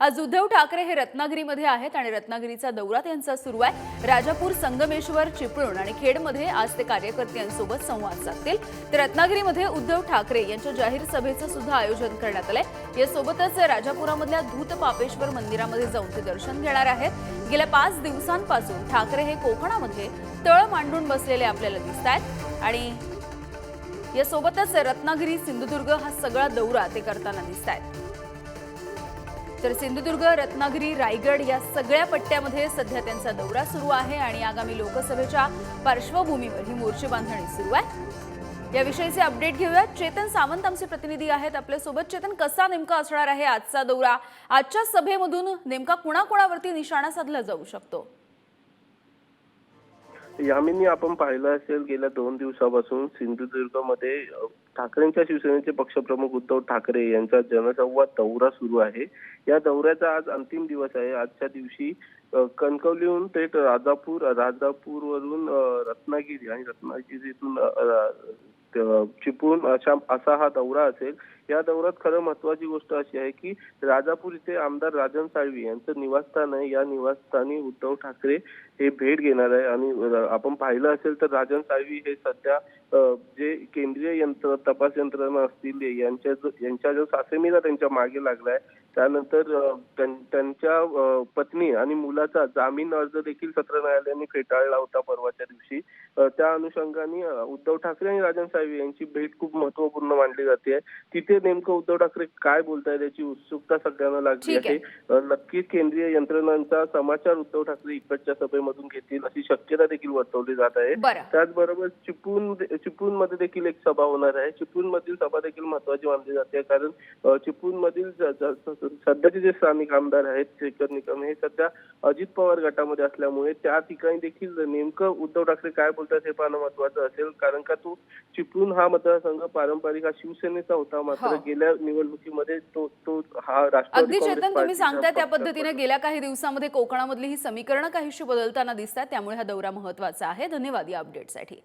आज उद्धव ठाकरे हे रत्नागिरीमध्ये आहेत आणि रत्नागिरीचा दौरा त्यांचा सुरू आहे। राजापूर, संगमेश्वर, चिपळूण आणि खेडमध्ये आज ते कार्यकर्त्यांसोबत संवाद साधतील। तर रत्नागिरीमध्ये उद्धव ठाकरे यांच्या जाहीर सभेचं सुद्धा आयोजन करण्यात आलंय। यासोबतच राजापुरामधल्या धूत पापेश्वर मंदिरामध्ये जाऊन ते दर्शन घेणार आहेत। गेल्या 5 दिवसांपासून ठाकरे हे कोकणामध्ये तळ मांडून बसलेले आपल्याला दिसतात आणि यासोबतच रत्नागिरी, सिंधुदुर्ग हा सगळा दौरा ते करताना दिसतात। तर सिंधुदुर्ग, रत्नागिरी, रायगड या सगळ्या पट्ट्यामध्ये सध्या त्यांचा दौरा सुरू आहे आणि आगामी लोकसभेच्या पार्श्वभूमीवर ही मोर्चे बांधणी सुरू आहे। याविषयीचे अपडेट घेऊया। चेतन सावंत आमचे प्रतिनिधी आहेत आपल्यासोबत। चेतन, कसा नेमका असणार आहे आजचा दौरा? आजच्या सभेमधून नेमका कुणाकुणावरती निशाणा साधला जाऊ शकतो? यामिनी, आपण पाहिलं असेल गेल्या 2 दिवसापासून सिंधुदुर्गमध्ये ठाकरेंच्या शिवसेनेचे पक्षप्रमुख उद्धव ठाकरे यांचा जनसंवाद दौरा सुरू आहे। या दौऱ्याचा आज अंतिम दिवस आहे। आजच्या दिवशी कणकवलीहून थेट राजापूरवरून रत्नागिरी आणि रत्नागिरीतून चिपळूण असा हा दौरा असेल। या दौऱ्यात खरं महत्वाची गोष्ट अशी आहे की राजापूर इथे आमदार राजन साळवी यांचं निवासस्थान आहे। या निवासस्थानी उद्धव ठाकरे हे भेट घेणार आहे आणि आपण पाहिलं असेल तर राजन साळवी हे सध्या जे केंद्रीय तपास यंत्रणा असतील यांच्या जो सासेमीला त्यांच्या मागे लागलाय, त्यानंतर त्यांच्या पत्नी आणि मुलाचा जामीन अर्ज देखील सत्र न्यायालयाने फेटाळला होता परवाच्या दिवशी। त्या अनुषंगाने उद्धव ठाकरे आणि राजन साळवी यांची भेट खूप महत्वपूर्ण मानली जाते। तिथे नेमकं उद्धव ठाकरे काय बोलतायत याची उत्सुकता सगळ्यांना लागली आहे। नक्कीच केंद्रीय यंत्रणांचा समाचार उद्धव ठाकरे इकडच्या सभेमधून घेतील अशी शक्यता देखील वर्तवली जात आहे। त्याचबरोबर चिपळूण मध्ये देखील एक सभा होणार आहे। चिपळूण मधील सभा देखील महत्वाची मानली जाते, कारण चिपळूण मधील सध्याचे जे स्थानिक आमदार आहेत शेखर निकम हे सध्या अजित पवार गटामध्ये असल्यामुळे त्या ठिकाणी देखील नेमकं उद्धव ठाकरे काय बोलतात हे पाहणं महत्वाचं असेल, कारण का तो चिपळूण हा मतदारसंघ पारंपरिक हा शिवसेनेचा होता, मात्र गेल्या निवडणुकीमध्ये तो हा राष्ट्रवादी अगदी चेतन, तुम्ही सांगताय त्या पद्धतीने गेल्या काही दिवसांमध्ये कोकणामधली ही समीकरणं काहीशी बदलताना दिसतात, त्यामुळे हा दौरा महत्वाचा आहे। धन्यवाद या अपडेटसाठी।